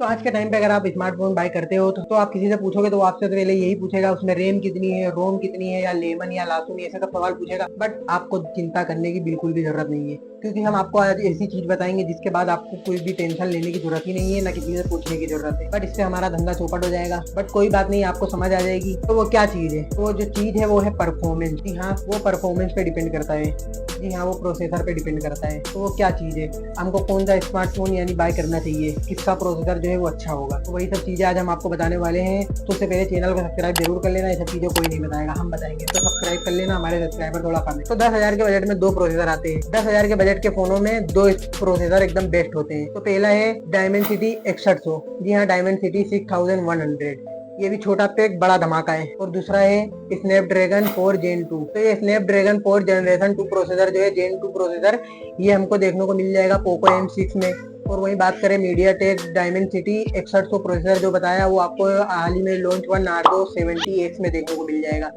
तो आज के टाइम पे अगर आप स्मार्टफोन बाय करते हो तो आप किसी से पूछोगे तो वो आपसे तो पहले यही पूछेगा उसमें रैम कितनी है, रोम कितनी है, या लेमन या लासुन, ऐसे सब सवाल पूछेगा। बट आपको चिंता करने की बिल्कुल भी जरूरत नहीं है, क्योंकि हम आपको आज ऐसी चीज बताएंगे जिसके बाद आपको कोई भी टेंशन लेने की जरूरत ही नहीं है, ना किसी से पूछने की जरूरत है। बट इससे हमारा धंधा चौपट हो जाएगा। बट कोई बात नहीं, आपको समझ आ जाएगी। तो वो क्या चीज है? तो वो जो चीज है वो है परफॉर्मेंस। जी हाँ, वो परफॉर्मेंस पे डिपेंड करता है। जी हाँ, वो प्रोसेसर पे डिपेंड करता है। तो वो क्या चीज है, हमको कौन सा स्मार्टफोन यानी बाय करना चाहिए, किसका प्रोसेसर जो है वो अच्छा होगा, तो वही सब चीजें आज हम आपको बताने वाले हैं। तो उससे पहले चैनल को सब्सक्राइब जरूर कर लेना। ये सब चीजें कोई नहीं बताएगा, हम बताएंगे, तो सब्सक्राइब कर लेना। हमारे सब्सक्राइबर थोड़ा कम है। तो 10,000 के बजट में दो प्रोसेसर आते हैं। 10,000 के बजट के फोनों में दो प्रोसेसर एकदम बेस्ट होते हैं। तो पहला है डायमेंसिटी 6100। जी हाँ, डायमेंसिटी 6100। ये भी छोटा पैक बड़ा धमाका है। और दूसरा है स्नैपड्रैगन 4 Gen 2। तो ये स्नैपड्रैगन 4 जनरेशन 2 प्रोसेसर जो है, Gen 2 प्रोसेसर, ये हमको देखने को मिल जाएगा पोको M6 में। और वही बात करें मीडियाटेक डायमेंसिटी 6100 प्रोसेसर जो बताया, वो आपको हाल ही में लॉन्च हुआ नार्डो 70X में देखने को मिल जाएगा।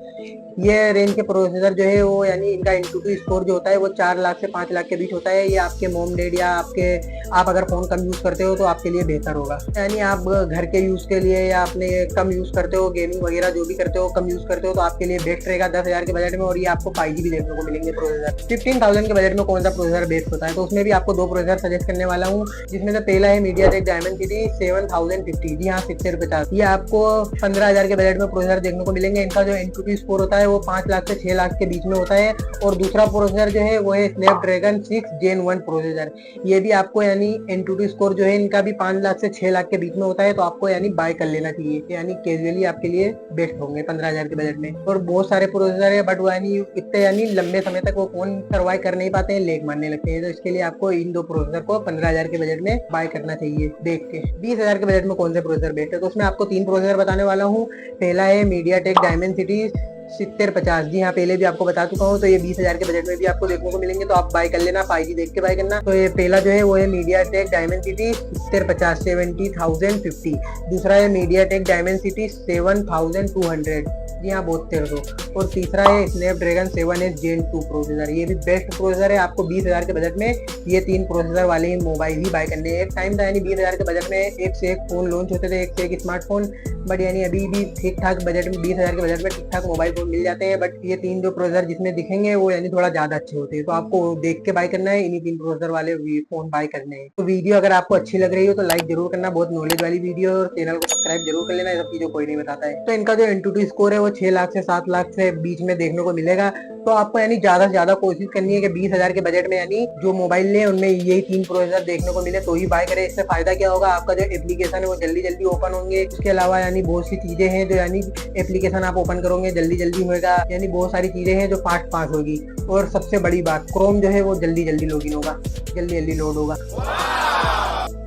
ये रेंज के प्रोसेसर जो है वो यानी इनका Antutu स्कोर जो होता है वो 4 लाख से 5 लाख के बीच होता है। ये आपके मोम डैड या आप अगर फोन कम यूज करते हो तो आपके लिए बेहतर होगा। यानी आप घर के यूज के लिए या अपने कम यूज करते हो, गेमिंग वगैरह जो भी करते हो, कम यूज करते हो, तो आपके लिए बेस्ट रहेगा 10,000 के बजट में। और ये आपको 5G भी देखने को मिलेंगे प्रोसेसर। 15,000 के बजट में कौन सा प्रोसेसर बेस्ट होता है, तो उसमें भी आपको दो प्रोसेसर सजेस्ट करने वाला हूँ, जिसमें से पहला है मीडियाटेक डायमेंसिटी 7050। जी हाँ, 7050। ये आपको 15,000 के बजट में प्रोसेसर देखने को मिलेंगे। इनका जो Antutu स्कोर होता है वो 5 लाख से 6 लाख के बीच में होता है। और दूसरा प्रोसेसर जो है वो है स्नैपड्रैगन 6 Gen 1 प्रोसेसर। ये भी आपको यानी Antutu स्कोर जो है इनका भी 5 लाख से 6 लाख के बीच में होता है। तो आपको यानी बाय कर लेना चाहिए, यानी कैजुअली आपके लिए बेस्ट होंगे 15,000 के बजट में। और बहुत सारे प्रोसेसर है, बट वो यानी इतने यानी लंबे समय तक वो फोन सर्वाइव कर नहीं पाते हैं, लेग मारने लगते हैं। तो इसके लिए आपको इन दो प्रोसेसर को 15,000 के बजट में बाय करना चाहिए देख के। 20,000 के बजट में कौन से प्रोसेसर बेस्ट है, तो उसमें आपको तीन प्रोसेसर बताने वाला हूँ। पहला है मीडियाटेक डायमेंसिटी 7050। जी हाँ, पहले भी आपको बता चुका हूँ। तो ये 20,000 के बजट में भी आपको देखने को मिलेंगे, तो आप बाय कर लेना, 5G देख के बाय करना। तो ये पहला जो है वो है मीडियाटेक डायमेंसिटी 7050 70,050। दूसरा है मीडियाटेक डायमेंसिटी 7200। जी हाँ, बहुत तेज हो। और तीसरा है स्नैपड्रैगन 7S Gen 2 प्रोसेसर। ये भी बेस्ट प्रोसेसर है। आपको 20,000 के बजट में ये तीन प्रोसेसर वाले ही मोबाइल ही बाय करने हैं। एक टाइम था यानी 20,000 के बजट में एक से एक फोन लॉन्च होते थे, एक से एक स्मार्टफोन। बट यानी अभी भी ठीक ठाक बजट में 20,000 के बजट में ठीक ठाक मोबाइल फोन मिल जाते हैं। बट ये तीन जो प्रोसेसर जिसमें दिखेंगे वो यानी थोड़ा ज्यादा अच्छे होते हैं। तो आपको देख के बाय करना है, इन्हीं तीन प्रोसेसर वाले फोन बाय करने हैं। तो वीडियो अगर आपको अच्छी लग रही हो तो लाइक जरूर करना, बहुत नॉलेज वाली वीडियो। और चैनल को सब्सक्राइब जरूर कर लेना, ये सब चीजों कोई नहीं बताता है। तो इनका जो Antutu स्कोर है वो 6 लाख से 7 लाख से बीच में देखने को मिलेगा। तो आपको यानी ज्यादा से ज्यादा कोशिश करनी है कि 20,000 के बजट में यानी जो मोबाइल ले उनमें यही तीन प्रोसेसर देखने को मिले तो ही बाय करें। इससे फायदा क्या होगा, आपका जो एप्लीकेशन है वो जल्दी जल्दी ओपन होंगे। उसके अलावा यानी बहुत सी चीजें हैं जो यानी एप्लीकेशन आप ओपन करोगे जल्दी जल्दी होगा, यानी बहुत सारी चीजें हैं जो फास्ट फास्ट होगी। और सबसे बड़ी बात, क्रोम जो है वो जल्दी जल्दी लॉगिन होगा, जल्दी जल्दी लोड होगा।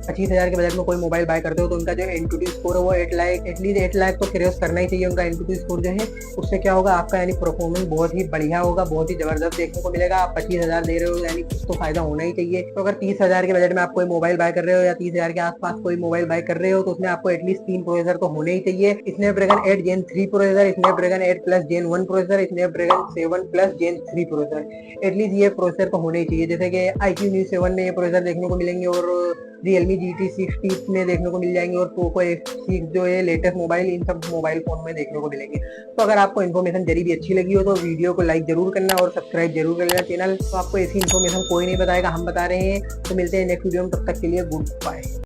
25,000 के बजट में कोई मोबाइल बाय करते हो तो उनका जो Antutu स्कोर है वो 8 लाख, एटलीस्ट 8 लाख तो क्रॉस करना ही चाहिए उनका Antutu स्कोर जो है। उससे क्या होगा, आपका यानी परफॉर्मेंस बहुत ही बढ़िया होगा, बहुत ही जबरदस्त देखने को मिलेगा। आप 25,000 दे रहे हो यानी कुछ तो फायदा होना ही चाहिए। तो अगर 30,000 के बजट में आप कोई मोबाइल बाय कर रहे हो या 30,000 के आसपास कोई मोबाइल बाय कर रहे हो, तो उसमें आपको एटलीस्ट तीन प्रोसेसर तो होने ही चाहिए। Snapdragon 8 Gen 3 processor, Snapdragon 8 Plus Gen 1 processor, Snapdragon 7 Plus Gen 3 processor. At least ये प्रोसेसर तो होने ही चाहिए। जैसे कि iQOO Neo 7 में ये प्रोसेसर देखने को मिलेंगे, और Realme GT 60 में देखने को मिल जाएंगे, और पोको X6 जो है लेटेस्ट मोबाइल, इन सब मोबाइल फोन में देखने को मिलेंगे। तो अगर आपको इन्फॉर्मेशन जरी भी अच्छी लगी हो तो वीडियो को लाइक जरूर करना और सब्सक्राइब जरूर कर लेना चैनल। तो आपको ऐसी इन्फॉर्मेशन कोई नहीं बताएगा, हम बता रहे हैं। तो मिलते हैं नेक्स्ट वीडियो में, तब तक के लिए गुड बाय।